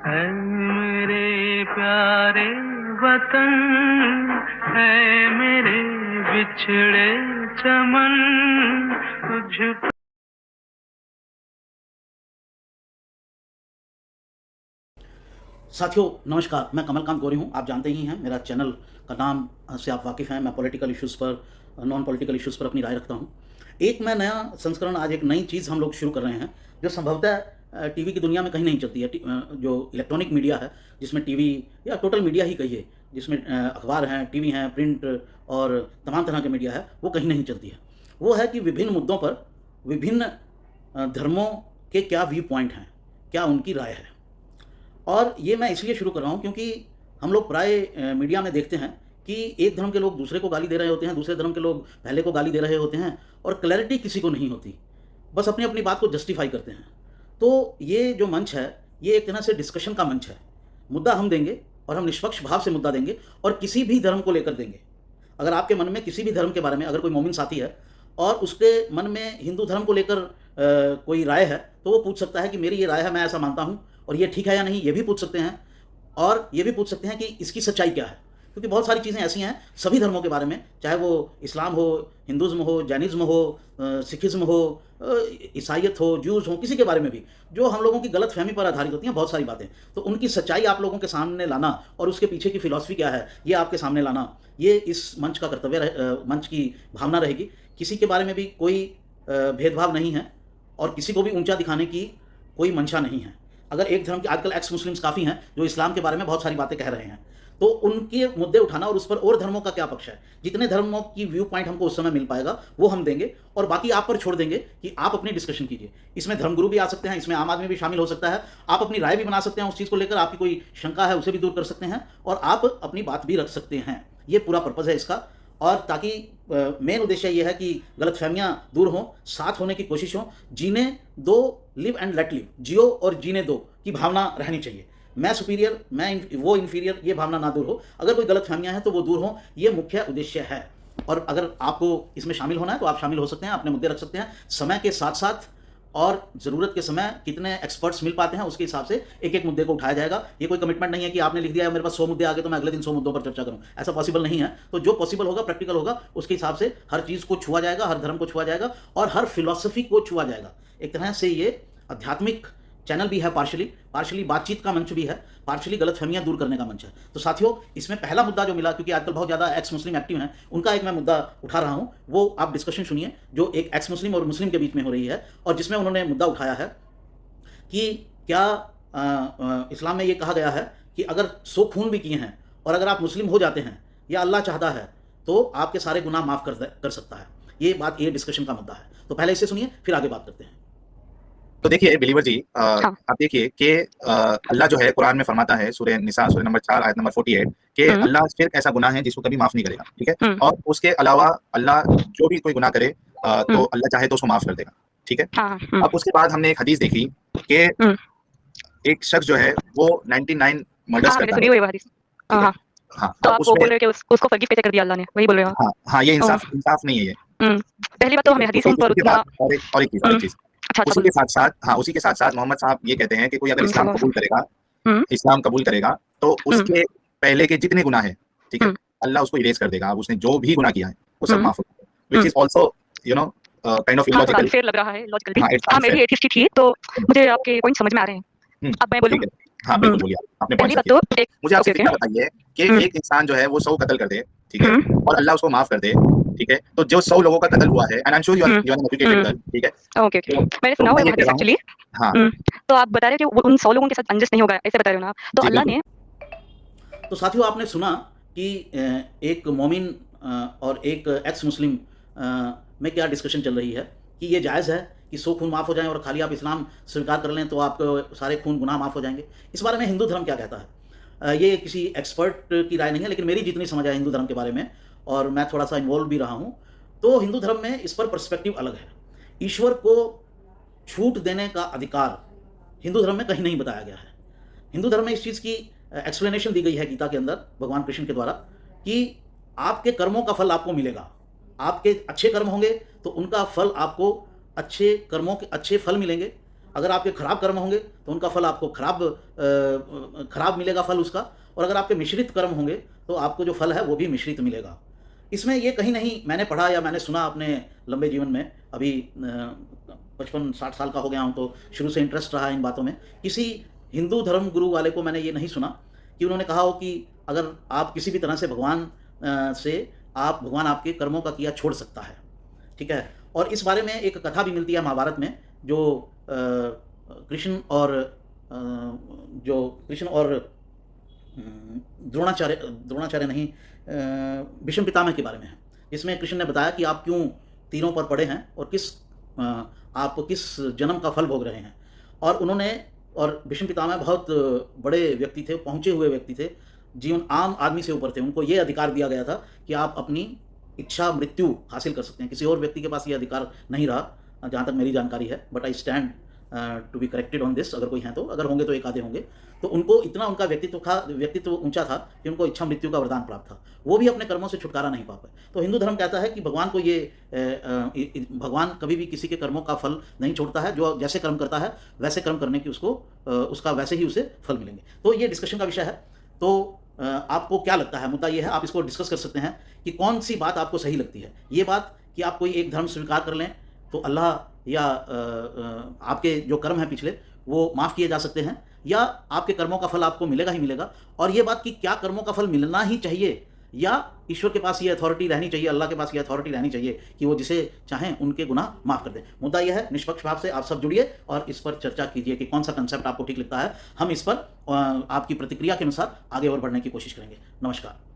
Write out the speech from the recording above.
है मेरे प्यारे वतन, है मेरे बिछड़े चमन, तुझ। साथियों नमस्कार, मैं कमलकांत गौरी हूं। आप जानते ही हैं, मेरा चैनल का नाम से आप वाकिफ़ हैं। मैं पॉलिटिकल इश्यूज़ पर, नॉन पॉलिटिकल इश्यूज़ पर अपनी राय रखता हूं। एक मैं नया संस्करण, आज एक नई चीज़ हम लोग शुरू कर रहे हैं जो संभवतः टीवी की दुनिया में कहीं नहीं चलती है। जो इलेक्ट्रॉनिक मीडिया है, जिसमें टीवी या टोटल मीडिया ही कहिए, जिसमें अखबार हैं, टीवी हैं, प्रिंट और तमाम तरह के मीडिया है, वो कहीं नहीं चलती है। वो है कि विभिन्न मुद्दों पर विभिन्न धर्मों के क्या व्यू पॉइंट हैं, क्या उनकी राय है। और ये मैं इसलिए शुरू कर रहा हूँ क्योंकि हम लोग प्राय मीडिया में देखते हैं कि एक धर्म के लोग दूसरे को गाली दे रहे होते हैं, दूसरे धर्म के लोग पहले को गाली दे रहे होते हैं, और क्लैरिटी किसी को नहीं होती, बस अपनी अपनी बात को जस्टिफाई करते हैं। तो ये जो मंच है, ये एक तरह से डिस्कशन का मंच है। मुद्दा हम देंगे और हम निष्पक्ष भाव से मुद्दा देंगे, और किसी भी धर्म को लेकर देंगे। अगर आपके मन में किसी भी धर्म के बारे में, अगर कोई मोमिन साथी है और उसके मन में हिंदू धर्म को लेकर कोई राय है, तो वो पूछ सकता है कि मेरी ये राय है, मैं ऐसा मानता हूँ, और ये ठीक है या नहीं, ये भी पूछ सकते हैं। और ये भी पूछ सकते हैं कि इसकी सच्चाई क्या है, क्योंकि बहुत सारी चीज़ें ऐसी हैं सभी धर्मों के बारे में, चाहे वो इस्लाम हो, हिंदुज़्म हो, जैनिज़्म हो, सिखिज़्म हो, ईसाइयत हो, ज्यूज़ हो, किसी के बारे में भी जो हम लोगों की गलत फहमी पर आधारित होती हैं बहुत सारी बातें, तो उनकी सच्चाई आप लोगों के सामने लाना और उसके पीछे की फ़िलॉसफ़ी क्या है, ये आपके सामने लाना, ये इस मंच का कर्तव्य मंच की भावना रहेगी। किसी के बारे में भी कोई भेदभाव नहीं है और किसी को भी ऊंचा दिखाने की कोई मंशा नहीं है। अगर एक धर्म के, आजकल एक्स मुस्लिम्स काफ़ी हैं जो इस्लाम के बारे में बहुत सारी बातें कह रहे हैं, तो उनके मुद्दे उठाना और उस पर और धर्मों का क्या पक्ष है, जितने धर्मों की व्यू पॉइंट हमको उस समय मिल पाएगा वो हम देंगे, और बाकी आप पर छोड़ देंगे कि आप अपनी डिस्कशन कीजिए। इसमें धर्मगुरु भी आ सकते हैं, इसमें आम आदमी भी शामिल हो सकता है, आप अपनी राय भी बना सकते हैं उस चीज़ को लेकर, आपकी कोई शंका है उसे भी दूर कर सकते हैं, और आप अपनी बात भी रख सकते हैं। ये पूरा पर्पज़ है इसका। और ताकि मेन उद्देश्य ये है कि गलतफहमियां दूर हों, साथ होने की कोशिश हो, जीने दो, लिव एंड लेट लिव, जियो और जीने दो की भावना रहनी चाहिए। मैं सुपीरियर, वो इन्फीरियर, ये भावना ना दूर हो। अगर कोई गलतफहमियां हैं तो वो दूर हो, ये मुख्य उद्देश्य है। और अगर आपको इसमें शामिल होना है तो आप शामिल हो सकते हैं, अपने मुद्दे रख सकते हैं समय के साथ साथ, और ज़रूरत के समय कितने एक्सपर्ट्स मिल पाते हैं उसके हिसाब से एक एक मुद्दे को उठाया जाएगा। ये कोई कमिटमेंट नहीं है कि आपने लिख दिया है मेरे पास 100 मुद्दे आ गए तो मैं अगले दिन 100 मुद्दों पर चर्चा करूं, ऐसा पॉसिबल नहीं है। तो जो पॉसिबल होगा, प्रैक्टिकल होगा, उसके हिसाब से हर चीज़ को छुआ जाएगा, हर धर्म को छुआ जाएगा और हर फिलॉसफी को छुआ जाएगा। एक तरह से ये आध्यात्मिक चैनल भी है, पार्शली बातचीत का मंच भी है, पार्शली गलतफहमियां दूर करने का मंच है। तो साथियों, इसमें पहला मुद्दा जो मिला, क्योंकि आजकल बहुत ज़्यादा एक्स मुस्लिम एक्टिव हैं, उनका एक मैं मुद्दा उठा रहा हूं, वो आप डिस्कशन सुनिए, जो एक एक्स मुस्लिम और मुस्लिम के बीच में हो रही है, और जिसमें उन्होंने मुद्दा उठाया है कि क्या इस्लाम में ये कहा गया है कि अगर 100 खून भी किए हैं और अगर आप मुस्लिम हो जाते हैं या अल्लाह चाहता है तो आपके सारे गुनाह माफ़ कर सकता है। ये बात, ये डिस्कशन का मुद्दा है। तो पहले इसे सुनिए, फिर आगे बात करते हैं। तो देखिए बिलीवर जी, हाँ। आप देखिए कि अल्लाह जो है कुरान में फरमाता है, सूरह निसा सूरह नंबर 4 आयत नंबर 48 कि अल्लाह शिर्क ऐसा गुनाह है जिसको कभी माफ नहीं करेगा, ठीक है। और उसके अलावा अल्लाह जो भी कोई गुनाह करे तो अल्लाह चाहे तो उसको माफ कर देगा, ठीक है। अब उसके बाद हमने एक हदीस देखी कि एक शख्स जो है वो 99 मर्डर्स करता है, ठीक है। हाँ, तो आप वो बोल रहे हैं कि उसको फॉरगिव कैसे कर दिया अल्लाह ने, वही बोल रहे हो? हाँ, ये इंसाफ नहीं है ये। पहली बात तो हमें हदीसों पर उतना, और एक चीज उसी के साथ साथ मोहम्मद साहब ये कहते हैं कि कोई अगर इस्लाम कबूल करेगा तो उसके पहले के जितने गुनाह है, ठीक है, अल्लाह उसको इरेज कर देगा। अब उसने जो भी गुनाह किया है वो सब माफ हो जाएगा, which is also kind of illogical. Fair लग रहा है, लॉजिकल भी। मेरी एथिस्ट थी तो मुझे आपके पॉइंट समझ में आ रहे हैं। अब मैं बोलूं? हाँ बिल्कुल बोलिए, आपने पॉइंट पहली बात तो मुझे आपसे क्या बताइए कि एक इंसान जो है वो 100 कत्ल कर दे, ठीक है, और अल्लाह उसको माफ कर दे, ठीक है, तो जो 100 लोगों का कत्ल हुआ है, and I am sure you are an educated girl, ठीक है, ओके मैंने सुना हुआ है हदीस एक्चुअली। हाँ, तो आप बता रहे थे उन 100 लोगों के साथ अनजस्ट नहीं होगा, ऐसे बता रहे हो ना? तो अल्लाह ने, तो साथियों, आपने सुना कि एक मोमिन और एक एक्स मुस्लिम में क्या डिस्कशन चल रही है कि ये जायज़ है कि 100 खून माफ़ हो जाएं और खाली आप इस्लाम स्वीकार कर लें तो आपको सारे खून गुनाह माफ़ हो जाएंगे। इस बारे में हिंदू धर्म क्या कहता है? ये किसी एक्सपर्ट की राय नहीं है, लेकिन मेरी जितनी समझ है हिंदू धर्म के बारे में, और मैं थोड़ा सा इन्वॉल्व भी रहा हूँ, तो हिंदू धर्म में इस पर पर्सपेक्टिव अलग है। ईश्वर को छूट देने का अधिकार हिंदू धर्म में कहीं नहीं बताया गया है। हिंदू धर्म में इस चीज़ की एक्सप्लेनेशन दी गई है गीता के अंदर भगवान कृष्ण के द्वारा कि आपके कर्मों का फल आपको मिलेगा। आपके अच्छे कर्म होंगे तो उनका फल आपको, अच्छे कर्मों के अच्छे फल मिलेंगे, अगर आपके खराब कर्म होंगे तो उनका फल आपको खराब मिलेगा फल उसका, और अगर आपके मिश्रित कर्म होंगे तो आपको जो फल है वो भी मिश्रित मिलेगा। इसमें ये कहीं नहीं मैंने पढ़ा या मैंने सुना अपने लंबे जीवन में, अभी 55-60 साल का हो गया हूँ, तो शुरू से इंटरेस्ट रहा इन बातों में। किसी हिंदू धर्म गुरु वाले को मैंने ये नहीं सुना कि उन्होंने कहा हो कि अगर आप किसी भी तरह से भगवान आपके कर्मों का किया छोड़ सकता है, ठीक है। और इस बारे में एक कथा भी मिलती है महाभारत में, जो कृष्ण और द्रोणाचार्य नहीं, भीष्म पितामह के बारे में है, जिसमें कृष्ण ने बताया कि आप क्यों तीरों पर पड़े हैं और आप किस जन्म का फल भोग रहे हैं। और भीष्म पितामह बहुत बड़े व्यक्ति थे, पहुँचे हुए व्यक्ति थे, जीवन आम आदमी से ऊपर थे। उनको ये अधिकार दिया गया था कि आप अपनी इच्छा मृत्यु हासिल कर सकते हैं। किसी और व्यक्ति के पास ये अधिकार नहीं रहा, जहाँ तक मेरी जानकारी है, but I stand to be corrected on this. अगर कोई हैं तो, अगर होंगे तो एक आधे होंगे। तो उनको इतना उनका व्यक्तित्व ऊंचा था कि उनको इच्छा मृत्यु का वरदान प्राप्त था। वो भी अपने कर्मों से छुटकारा नहीं पा पाए। तो हिंदू धर्म कहता है कि भगवान कभी भी किसी के कर्मों का फल नहीं छोड़ता है। जो जैसे कर्म करता है वैसे कर्म करने की उसका वैसे ही उसे फल मिलेंगे। तो ये डिस्कशन का विषय है। तो आपको क्या लगता है? मुद्दा ये है, आप इसको डिस्कस कर सकते हैं कि कौन सी बात आपको सही लगती है। ये बात कि आप कोई एक धर्म स्वीकार कर लें तो अल्लाह या आपके जो कर्म हैं पिछले वो माफ़ किए जा सकते हैं, या आपके कर्मों का फल आपको मिलेगा ही मिलेगा। और ये बात कि क्या कर्मों का फल मिलना ही चाहिए, या ईश्वर के पास ये अथॉरिटी रहनी चाहिए, अल्लाह के पास ये अथॉरिटी रहनी चाहिए कि वो जिसे चाहें उनके गुनाह माफ़ कर दें। मुद्दा यह है, निष्पक्ष भाव से आप सब जुड़िए और इस पर चर्चा कीजिए कि कौन सा कंसेप्ट आपको ठीक लगता है। हम इस पर आपकी प्रतिक्रिया के अनुसार आगे और बढ़ने की कोशिश करेंगे। नमस्कार।